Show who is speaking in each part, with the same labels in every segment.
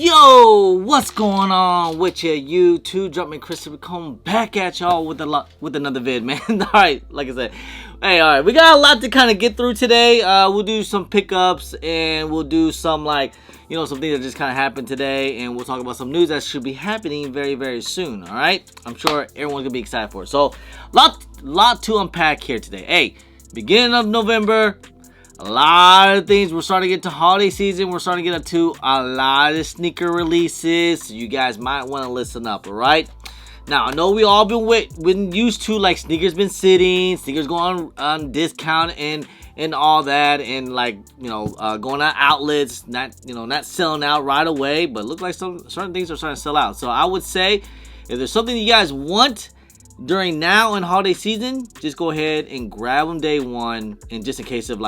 Speaker 1: Yo, what's going on with you, YouTube? Jumpman Christopher coming back at y'all with another vid, man. Alright, like I said, hey, alright, we got a lot to kind of get through today. We'll do some pickups and we'll do some some things that just kind of happened today, and we'll talk about some news that should be happening very, very soon. Alright, I'm sure everyone's gonna be excited for it. So, lot to unpack here today. Hey, beginning of November. A lot of things. We're starting to get to holiday season. We're starting to get into a lot of sneaker releases. So you guys might want to listen up, all right? Now, I know we all been used to, like, sneakers been sitting, sneakers going on discount and all that, and going on outlets, not selling out right away, but look like certain things are starting to sell out. So I would say if there's something you guys want during now and holiday season, just go ahead and grab them day one, and just in case of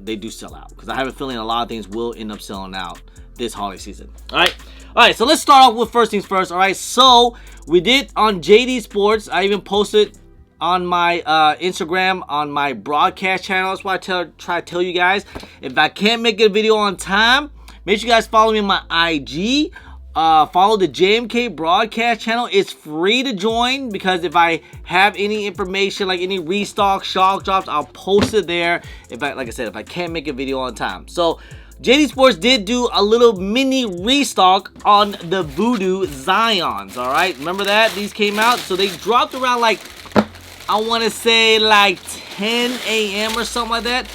Speaker 1: they do sell out, because I have a feeling a lot of things will end up selling out this holiday season. All right, so let's start off with first things first. All right, so we did on JD Sports. I even posted on my Instagram on my broadcast channel. That's why I try to tell you guys, if I can't make a video on time, make sure you guys follow me on my IG. Follow the JMK broadcast channel. It's free to join, because if I have any information, like any restock, shock drops, I'll post it there. If I can't make a video on time. So JD Sports did do a little mini restock on the Voodoo Zions. All right, remember that these came out, so they dropped around I want to say 10 a.m. or something like that.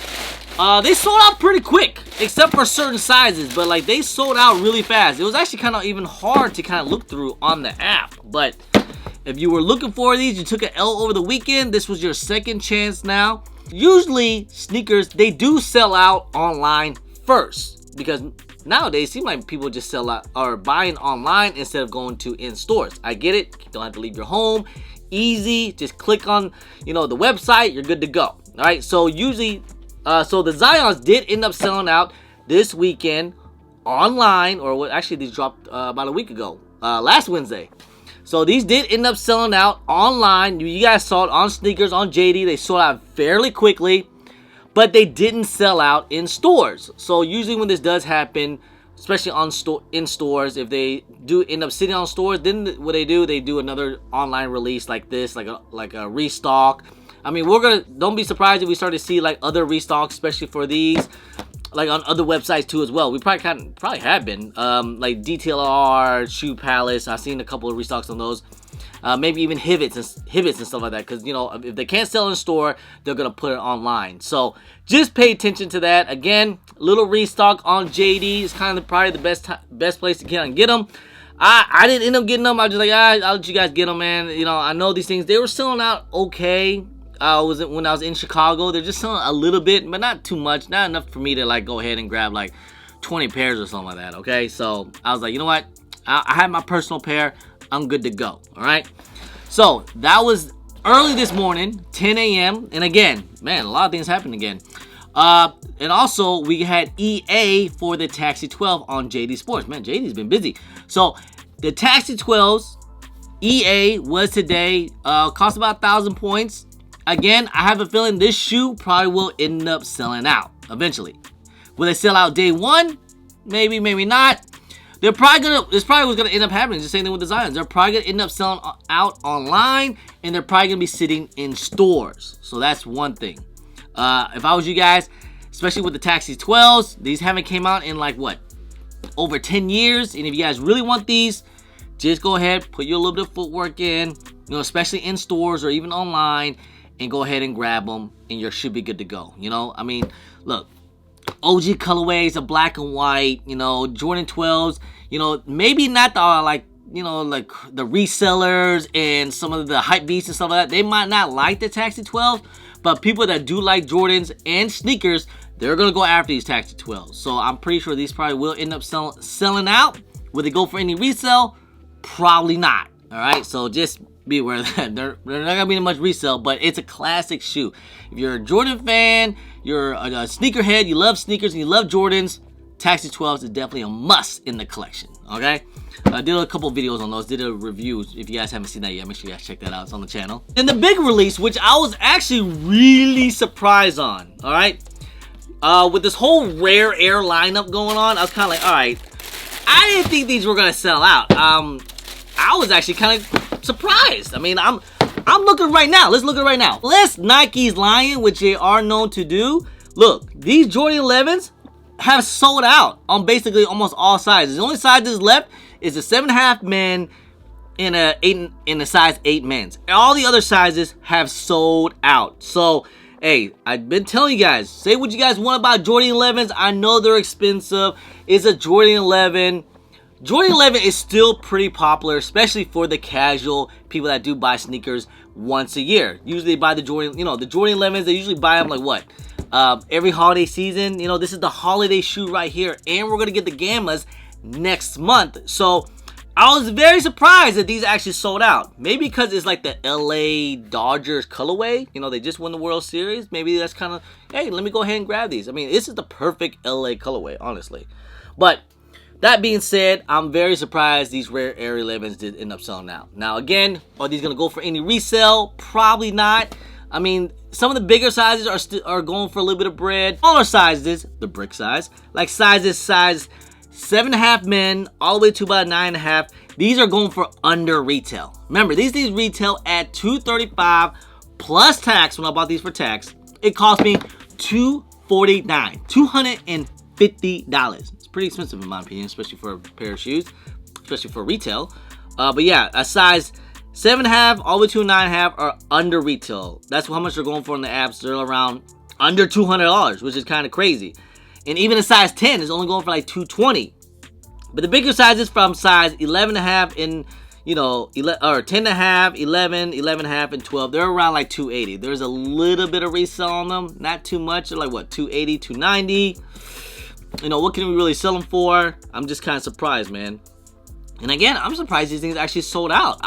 Speaker 1: They sold out pretty quick, except for certain sizes, but they sold out really fast. It was actually kind of even hard to kind of look through on the app. But if you were looking for these, you took an L over the weekend, this was your second chance now. Usually sneakers, they do sell out online first, because nowadays it seems like people just sell out or buying online instead of going to in stores. I get it, you don't have to leave your home, easy, just click on the website, you're good to go. All right, so usually so the Zions did end up selling out this weekend online, or what? Actually, these dropped about a week ago, last Wednesday. So these did end up selling out online. You guys saw it on sneakers on JD. They sold out fairly quickly, but they didn't sell out in stores. So usually when this does happen, especially in stores, if they do end up sitting on stores, then what they do another online release like this, like a restock. I mean, don't be surprised if we start to see other restocks, especially for these, on other websites too as well. We probably have been, like DTLR, Shoe Palace. I've seen a couple of restocks on those. Maybe even Hivets and stuff like that, because if they can't sell in store, they're gonna put it online. So just pay attention to that. Again, little restock on JD is kind of probably the best place to get them. I didn't end up getting them. I was just I'll let you guys get them, man. I know these things, they were selling out okay. When I was in Chicago, they're just selling a little bit, but not too much, not enough for me to go ahead and grab 20 pairs or something like that. Okay, so I was like, you know what, I have my personal pair, I'm good to go. All right, so that was early this morning, 10 a.m. and again, man, a lot of things happened again. And also we had EA for the Taxi 12 on JD Sports. Man, JD's been busy. So the Taxi 12s EA was today, cost about 1,000 points. Again, I have a feeling this shoe probably will end up selling out eventually. Will they sell out day one? Maybe, maybe not. This probably was gonna end up happening. Just the same thing with the Zions. They're probably gonna end up selling out online, and they're probably gonna be sitting in stores. So that's one thing. If I was you guys, especially with the Taxi 12s, these haven't came out in over 10 years. And if you guys really want these, just go ahead, put your little bit of footwork in, especially in stores or even online, and go ahead and grab them, and you should be good to go. I mean, look, OG colorways of black and white, Jordan 12s, maybe not the the resellers and some of the hype beasts and stuff like that. They might not like the Taxi 12, but people that do like Jordans and sneakers, they're gonna go after these Taxi 12s. So I'm pretty sure these probably will end up selling out. Will they go for any resale? Probably not. All right, so just be aware of that. They're not gonna be much resale, but it's a classic shoe. If you're a Jordan fan, you're a sneakerhead, you love sneakers and you love Jordans, Taxi 12s is definitely a must in the collection. Okay, I did a couple videos on those, did a review. If you guys haven't seen that yet, make sure you guys check that out. It's on the channel. And the big release, which I was actually really surprised on. All right, with this whole rare air lineup going on, I was kind of all right, I didn't think these were gonna sell out. I was actually kind of surprised. I mean, I'm looking right now. Let's look at it right now. Unless Nike's lying, which they are known to do. Look, these Jordan 11s have sold out on basically almost all sizes. The only sizes left is a 7.5 men and a size 8 men's. All the other sizes have sold out. So, hey, I've been telling you guys, say what you guys want about Jordan 11s. I know they're expensive. It's a Jordan 11. Jordan 11 is still pretty popular, especially for the casual people that do buy sneakers once a year. Usually they buy the Jordan, the Jordan 11s, they usually buy them like what? Every holiday season. This is the holiday shoe right here. And we're going to get the Gammas next month. So I was very surprised that these actually sold out. Maybe because it's like the LA Dodgers colorway. They just won the World Series. Maybe that's kind of, hey, let me go ahead and grab these. I mean, this is the perfect LA colorway, honestly. But that being said, I'm very surprised these rare Air 11s did end up selling out. Now, again, are these going to go for any resale? Probably not. I mean, some of the bigger sizes are going for a little bit of bread. Smaller sizes, the brick size, like size 7.5 men all the way to about 9.5. These are going for under retail. Remember, these retail at $235 plus tax. When I bought these for tax, it cost me $249, $250. It's pretty expensive in my opinion, especially for a pair of shoes, especially for retail. But yeah, a size 7.5 all the way to a 9.5 are under retail. That's how much they're going for in the apps. They're around under $200, which is kind of crazy. And even a size 10 is only going for like $220. But the bigger sizes from size 11.5 and, or 10.5, 11, 11.5, and 12, they're around like $280. There's a little bit of resale on them. Not too much. They're like, what, $280, $290? What can we really sell them for? I'm just kind of surprised, man. And again, I'm surprised these things actually sold out.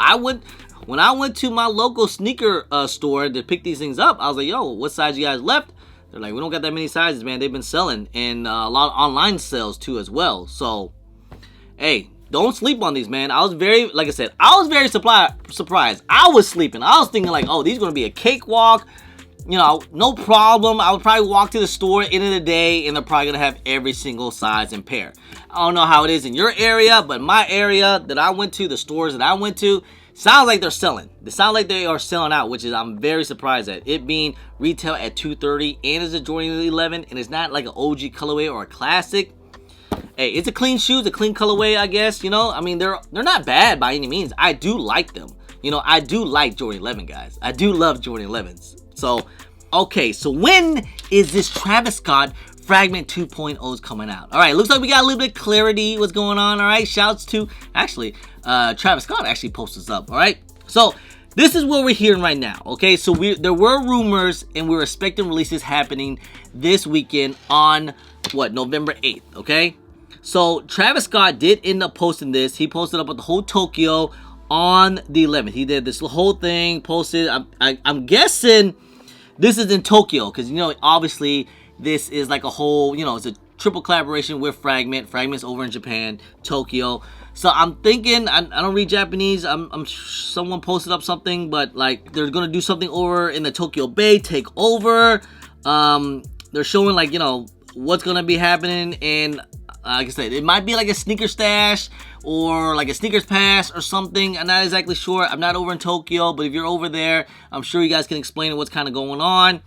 Speaker 1: When I went to my local sneaker store to pick these things up, I was like, yo, what size you guys left? They're like, we don't got that many sizes, man. They've been selling, and a lot of online sales too as well. So, hey, don't sleep on these, man. Like I said, I was very surprised. I was sleeping. I was thinking like, oh, these are going to be a cakewalk. No problem. I would probably walk to the store end of the day, and they're probably going to have every single size and pair. I don't know how it is in your area, but my area that I went to, the stores that I went to, sounds like they're selling. It sounds like they are selling out, which is I'm very surprised at. It being retail at $230 and it's a Jordan 11, and it's not like an OG colorway or a classic. Hey, it's a clean shoe, it's a clean colorway, I guess. I mean, they're not bad by any means. I do like them. I do like Jordan 11, guys. I do love Jordan 11s. So, okay, so when is this Travis Scott Fragment 2.0's coming out? All right, looks like we got a little bit of clarity what's going on. All right, shouts to actually Travis Scott actually posted this up. All right, so this is what we're hearing right now. Okay, so there were rumors and we were expecting releases happening this weekend on November 8th. Okay, so Travis Scott did end up posting this. He posted up with the whole Tokyo on the 11th. He did this whole thing, posted. I'm guessing this is in Tokyo because obviously this is like a whole, it's a triple collaboration with Fragment. Fragment's over in Japan, Tokyo. So I'm thinking, I don't read Japanese. Someone posted up something, but like they're gonna do something over in the Tokyo Bay, take over. They're showing like what's gonna be happening, and like I said, it might be like a sneaker stash or like a sneakers pass or something. I'm not exactly sure. I'm not over in Tokyo, but if you're over there, I'm sure you guys can explain what's kind of going on.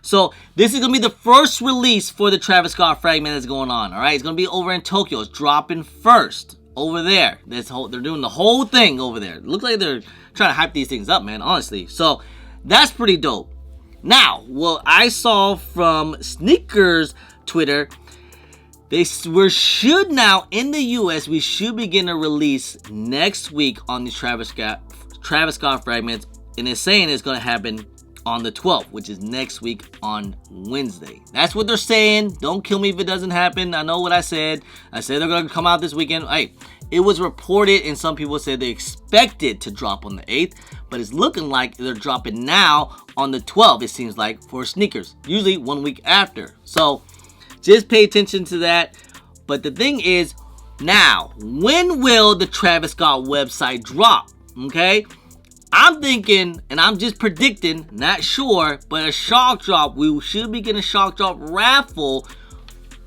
Speaker 1: So this is going to be the first release for the Travis Scott Fragment that's going on. All right, it's going to be over in Tokyo. It's dropping first over there. They're doing the whole thing over there. It looks like they're trying to hype these things up, man, honestly. So that's pretty dope. Now, what I saw from Sneakers Twitter, we should now, in the US, we should begin a release next week on the Travis Scott Fragments. And it's saying it's going to happen on the 12th, which is next week on Wednesday. That's what they're saying. Don't kill me if it doesn't happen. I know what I said. I said they're going to come out this weekend. Hey, it was reported, and some people said they expected to drop on the 8th, but it's looking like they're dropping now on the 12th, it seems like, for sneakers. Usually 1 week after. So just pay attention to that. But the thing is, now, when will the Travis Scott website drop? Okay? I'm thinking, and I'm just predicting, not sure, but a shock drop. We should be getting a shock drop raffle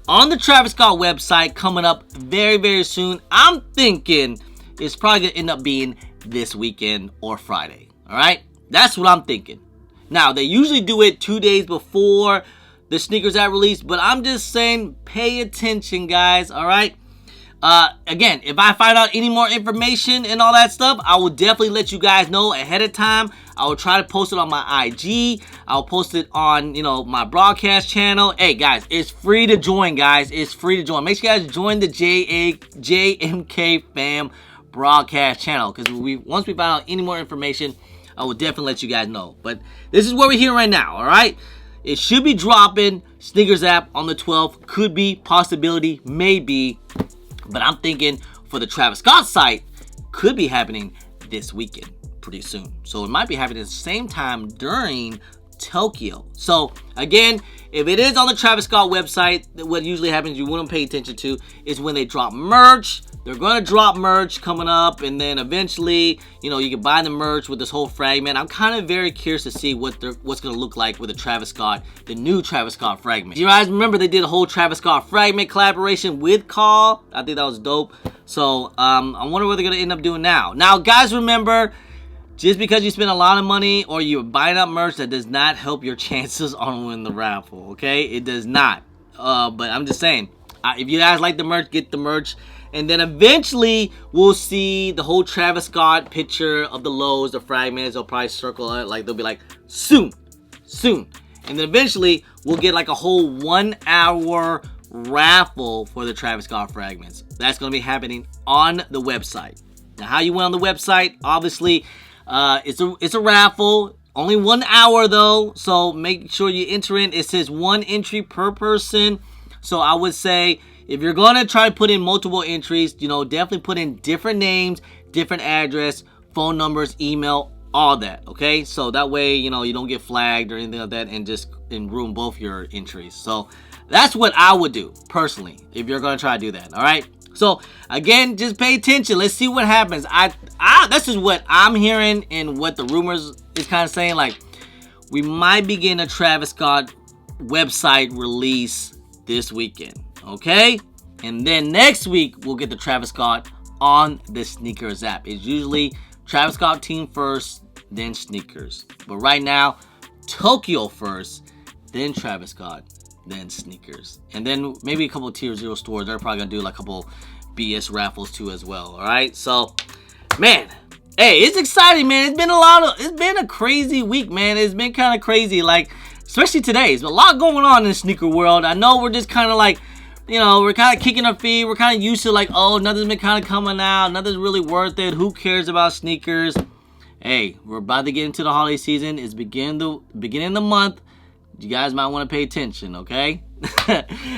Speaker 1: on the Travis Scott website coming up very, very soon. I'm thinking it's probably going to end up being this weekend or Friday. All right? That's what I'm thinking. Now, they usually do it 2 days before the sneakers app release, but I'm just saying pay attention, guys. All right? Again, if I find out any more information and all that stuff, I will definitely let you guys know ahead of time. I will try to post it on my IG. I'll post it on, my broadcast channel. Hey, guys, it's free to join, guys. It's free to join. Make sure you guys join the JMK Fam broadcast channel, because once we find out any more information, I will definitely let you guys know. But this is what we're hearing right now, all right? It should be dropping sneakers app on the 12th. Could be, possibility, maybe. But I'm thinking for the Travis Scott site, could be happening this weekend pretty soon. So it might be happening at the same time during Tokyo. So again, if it is on the Travis Scott website, what usually happens you wouldn't pay attention to is when they drop merch. They're going to drop merch coming up, and then eventually, you can buy the merch with this whole fragment. I'm kind of very curious to see what's going to look like with the new Travis Scott fragment. You guys remember they did a whole Travis Scott fragment collaboration with Call? I think that was dope. So I wonder what they're going to end up doing now. Now, guys, remember, just because you spend a lot of money or you're buying up merch, that does not help your chances on winning the raffle, okay? It does not. But I'm just saying, if you guys like the merch, get the merch. And then eventually, we'll see the whole Travis Scott picture of the lows, the fragments. They'll probably circle it. They'll be like, soon. And then eventually, we'll get like a whole 1 hour raffle for the Travis Scott fragments. That's going to be happening on the website. Now, how you went on the website, obviously, it's a raffle. Only 1 hour, though. So make sure you enter in. It says 1 entry per person. So I would say, if you're going to try to put in multiple entries, definitely put in different names, different address, phone numbers, email, all that, okay? So that way, you don't get flagged or anything like that and ruin both your entries. So that's what I would do, personally, if you're going to try to do that, all right? So, again, just pay attention. Let's see what happens. This is what I'm hearing and what the rumors is kind of saying. We might be getting a Travis Scott website release this weekend. Okay? And then next week, we'll get the Travis Scott on the sneakers app. It's usually Travis Scott team first, then sneakers. But right now, Tokyo first, then Travis Scott, then sneakers. And then maybe a couple of Tier 0 stores. They're probably going to do like a couple BS raffles too as well. Alright? So, man. Hey, it's exciting, man. It's been a crazy week, man. It's been kind of crazy. Especially today. There's a lot going on in the sneaker world. I know we're just kind of we're kind of kicking our feet. We're kind of used to nothing's been kind of coming out. Nothing's really worth it. Who cares about sneakers? Hey, we're about to get into the holiday season. It's beginning of the month. You guys might want to pay attention, okay?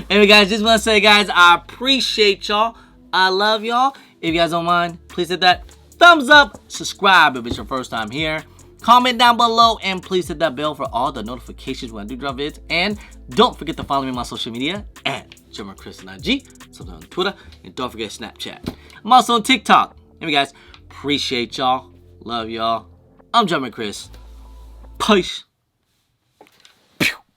Speaker 1: Anyway, guys, just want to say, guys, I appreciate y'all. I love y'all. If you guys don't mind, please hit that thumbs up. Subscribe if it's your first time here. Comment down below, and please hit that bell for all the notifications when I do drop vids. And don't forget to follow me on my social media at Chris on IG, something on Twitter, and don't forget Snapchat. I'm also on TikTok. Anyway, guys, appreciate y'all. Love y'all. I'm Chris. Peace.